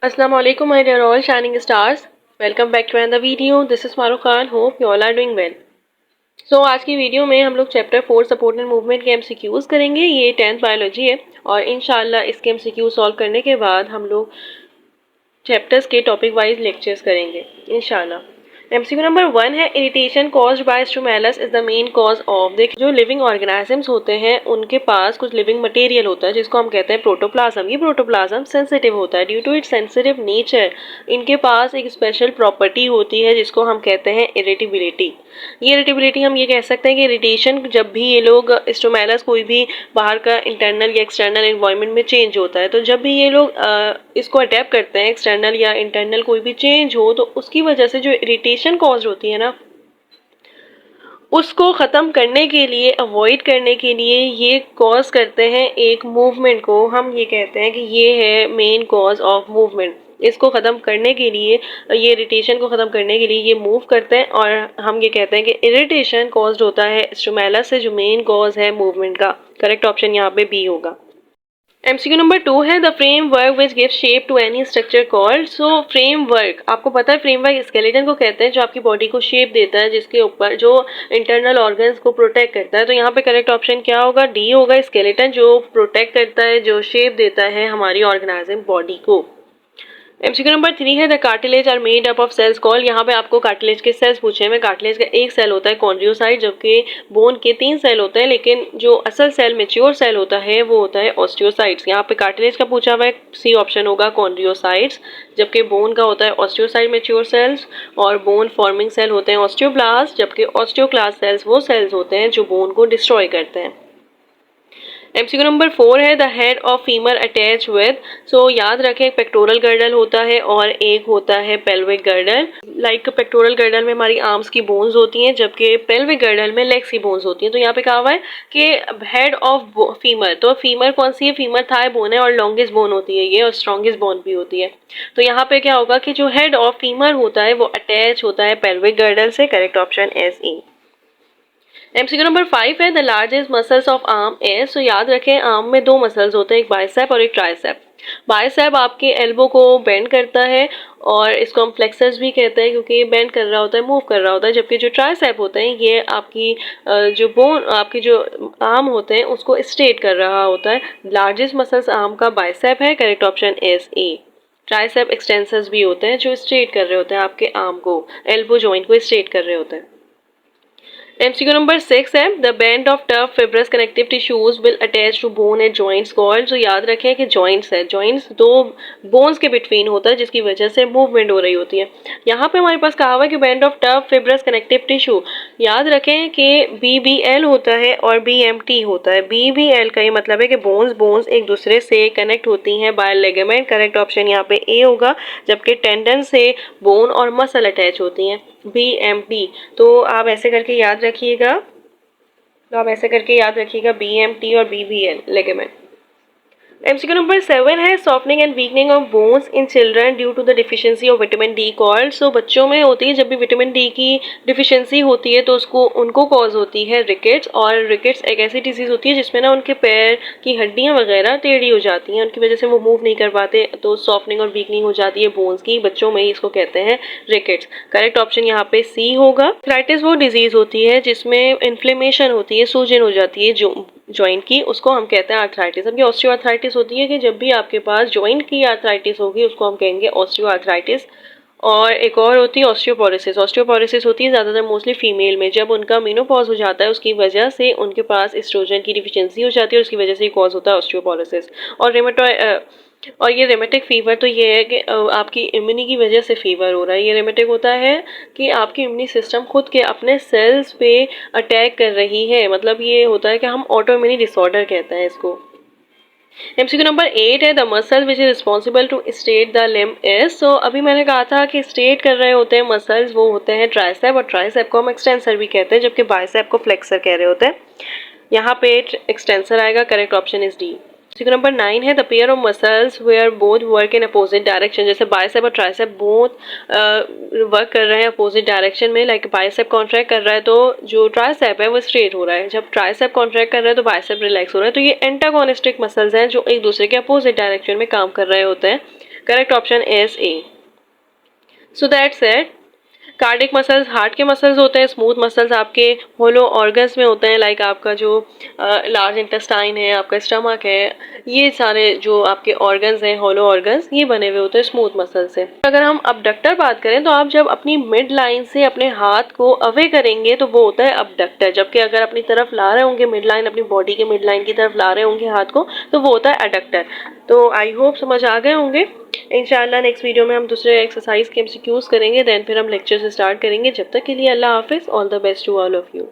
Assalamu alaikum my dear all shining stars. Welcome back to another video. This is Maru Khan. Hope you all are doing well. So आज की video में हम लोग chapter 4 support and movement के MCQs करेंगे। ये 10th biology है और इंशाल्लाह इसके एमसीक्यू सॉल्व करने के बाद हम लोग चैप्टर्स के टॉपिक वाइज लेक्चर्स करेंगे इंशाल्लाह। एमसीक्यू नंबर 1 है irritation caused by stimulus is the main cause of. देख जो लिविंग ऑर्गेनिजम्स होते हैं उनके पास कुछ लिविंग मटेरियल होता है जिसको हम कहते हैं प्रोटोप्लाज्म। ये प्रोटोप्लाज्म सेंसिटिव होता है। Due to its sensitive nature इनके पास एक स्पेशल प्रॉपर्टी होती है जिसको हम कहते हैं इरिटेबिलिटी। ये इरिटेबिलिटी हम ये कह सकते हैं कि इरिटेशन जब भी ये लोग स्टिमुलस कोई भी बाहर का इंटरनल या एक्सटर्नल एनवायरनमेंट में चेंज होता है तो जब भी ये लोग इसको अडेप्ट करते हैं एक्सटर्नल या इंटरनल कोई भी चेंज हो तो उसकी वजह से जो इरिटेशन कॉज होती है ना उसको ख़त्म करने के लिए अवॉइड करने के लिए ये कॉज करते हैं एक मूवमेंट को। हम ये कहते हैं कि ये है मेन कॉज ऑफ मूवमेंट। इसको ख़त्म करने के लिए ये इरिटेशन को ख़त्म करने के लिए ये मूव करते हैं और हम ये कहते हैं कि इरिटेशन कॉज्ड होता है स्टिमुलस से जो मेन कॉज है मूवमेंट का। करेक्ट ऑप्शन यहाँ पे बी होगा। एमसीक्यू नंबर 2 है the framework which give shape to any structure called. So framework आपको पता है फ्रेमवर्क स्केलेटन को कहते हैं जो आपकी बॉडी को शेप देता है जिसके ऊपर जो इंटरनल ऑर्गन्स को प्रोटेक्ट करता है। तो यहाँ पे करेक्ट ऑप्शन क्या होगा? डी होगा। स्केलेटन जो प्रोटेक्ट करता है जो शेप देता है हमारी ऑर्गेनाइजिंग बॉडी को। एमसीक्यू नंबर 3 है the cartilage are made up of cells call. यहाँ पे आपको कार्टिलेज के सेल्स पूछे हैं। कार्टिलेज का एक सेल होता है कॉन्ड्रियोसाइट जबकि बोन के 3 सेल होते हैं लेकिन जो असल सेल मेच्योर सेल होता है वो होता है ऑस्टियोसाइट्स। यहाँ पे कार्टिलेज का पूछा हुआ है, सी ऑप्शन होगा कॉन्ड्रियोसाइट्स। जबकि बोन का होता है ऑस्टियोसाइट मेच्योर सेल्स और बोन फॉर्मिंग सेल होते हैं ऑस्टियोब्लास्ट जबकि ऑस्टियोक्लास्ट सेल्स वो सेल्स होते हैं जो बोन को डिस्ट्रॉय करते हैं। एमसीक्यू नंबर 4 है the head of femur attach with. So याद रखें एक पेक्टोरल गर्डल होता है और एक होता है pelvic girdle. Like pectoral girdle में हमारी आर्म्स की बोन्स होती हैं जबकि पेल्विक गर्डल में लेग्स की बोन्स होती हैं। तो यहाँ पे कहा हुआ है कि हेड ऑफ फीमर। तो फीमर कौन सी है? फीमर थाई बोन है और लॉन्गेस्ट बोन होती है ये और स्ट्रॉन्गेस्ट बोन भी होती है। तो यहाँ पे क्या होगा कि जो हेड ऑफ फीमर होता है वो अटैच होता है पेल्विक गर्डल से। Correct option is E. MCQ number 5 है the largest muscles of arm is. So याद रखें आर्म में 2 मसल्स होते हैं, एक बाइसेप और एक ट्राइसेप। बाइसेप आपके एल्बो को बेंड करता है और इसको हम फ्लेक्सर्स भी कहते हैं क्योंकि ये बेंड कर रहा होता है, मूव कर रहा होता है। जबकि जो ट्राइसेप होते हैं ये आपकी जो बोन आपकी जो आर्म होते हैं उसको स्ट्रेट कर रहा होता है। लार्जेस्ट मसल्स आर्म का बाइसेप है। Correct option is a. Tricep extensors भी होते हैं जो स्ट्रेट कर रहे होते हैं आपके आर्म को, एल्बो जॉइंट को स्ट्रेट कर रहे होते हैं। एमसीक्यू नंबर 6 है the band of tough fibrous connective tissues will attach to bone at joints called. तो याद रखें कि जॉइंट्स है, जॉइंट्स 2 बोन्स के बिटवीन होता है जिसकी वजह से मूवमेंट हो रही होती है। यहाँ पे हमारे पास कहा हुआ है कि band of tough fibrous connective tissue. याद रखें कि BBL होता है और BMT होता है। BBL का ये मतलब है कि बोन्स एक दूसरे से कनेक्ट होती हैं बाय लिगामेंट। करेक्ट ऑप्शन यहाँ पे ए होगा। जबकि टेंडन से बोन और मसल अटैच होती हैं BMT। तो आप ऐसे करके याद रखिएगा BMT और BBL लिगामेंट। एमसीक्यू नंबर 7 है softening and weakening of bones in children due to the deficiency of vitamin D called. So बच्चों में होती है जब भी विटामिन डी की डिफिशियंसी होती है तो उनको कॉज होती है रिकेट्स। और रिकेट्स एक ऐसी डिजीज होती है जिसमें ना उनके पैर की हड्डियां वगैरह टेढ़ी हो जाती हैं, उनकी वजह से वो मूव नहीं कर पाते तो सॉफ्टनिंग और वीकनिंग हो जाती है बोन्स की। बच्चों में इसको कहते हैं रिकेट्स। करेक्ट ऑप्शन यहाँ पे सी होगा। आर्थराइटिस वो डिजीज होती है जिसमें इन्फ्लेमेशन होती है, सूजन हो जाती है जो जॉइंट की, उसको हम कहते हैं आर्थराइटिस। अब ये ऑस्टियोआर्थराइटिस होती है कि जब भी आपके पास जॉइंट की आर्थराइटिस होगी उसको हम कहेंगे ऑस्टियोआर्थराइटिस। और एक और होती है ऑस्टियोपोरोसिस। ऑस्टियोपोरोसिस होती है ज़्यादातर मोस्टली फीमेल में जब उनका मेनोपॉज हो जाता है उसकी वजह से उनके पास एस्ट्रोजन की डिफिशियंसी हो जाती है और उसकी वजह से कॉज होता है ऑस्टियोपोरोसिस। और ये रेमेटिक फीवर तो ये है कि आपकी इम्यूनिटी की वजह से फीवर हो रहा है। ये रेमेटिक होता है कि आपकी इम्यूनिटी सिस्टम खुद के अपने सेल्स पे अटैक कर रही है। मतलब ये होता है कि हम ऑटोइम्यूनी डिसऑर्डर कहते हैं इसको। एमसीक्यू नंबर 8 है the muscle which is responsible to straight the limb is. So अभी मैंने कहा था कि स्ट्रेट कर रहे होते हैं मसल्स वो होते हैं ट्राइसेप और ट्राइसेप को हम एक्सटेंसर भी कहते हैं जबकि बाइसेप को फ्लेक्सर कह रहे होते हैं। यहाँ पे एक्सटेंसर आएगा। Correct option is D. MCQ number 9 है the pair of muscles where both work in opposite direction. जैसे बाइसेप और ट्राइसेप बोथ वर्क कर रहे हैं अपोजिट डायरेक्शन में। लाइक बाइसेप कॉन्ट्रैक्ट कर रहा है तो जो ट्राइसेप है वो स्ट्रेट हो रहा है, जब ट्राइसेप कॉन्ट्रैक्ट कर रहा है तो बाइसेप रिलैक्स हो रहा है। तो ये एंटागोनिस्टिक मसल्स हैं जो एक दूसरे के अपोजिट डायरेक्शन में काम कर रहे होते हैं। Correct option is a. So that's it. Cardiac muscles heart के मसल्स होते हैं, स्मूथ मसल्स आपके होलो ऑर्गन्स में होते हैं, लाइक आपका जो लार्ज इंटेस्टाइन है, आपका स्टमक है, ये सारे जो आपके ऑर्गन्स हैं होलो ऑर्गन्स, ये बने हुए होते हैं स्मूथ मसल से। अगर हम अबडक्टर बात करें तो आप जब अपनी मिड लाइन से अपने हाथ को अवे करेंगे तो वो होता है अबडक्टर, जबकि अगर अपनी तरफ ला रहे होंगे मिड लाइन, अपनी बॉडी के मिड लाइन की तरफ ला रहे होंगे हाथ को, तो वो होता है एडक्टर। तो आई होप समझ आ गए होंगे। इंशाल्लाह नेक्स्ट वीडियो में हम दूसरे एक्सरसाइज के एमसीक्यूज करेंगे, देन फिर हम लेक्चर से स्टार्ट करेंगे। जब तक के लिए अल्लाह हाफिज़, all the best to all of you.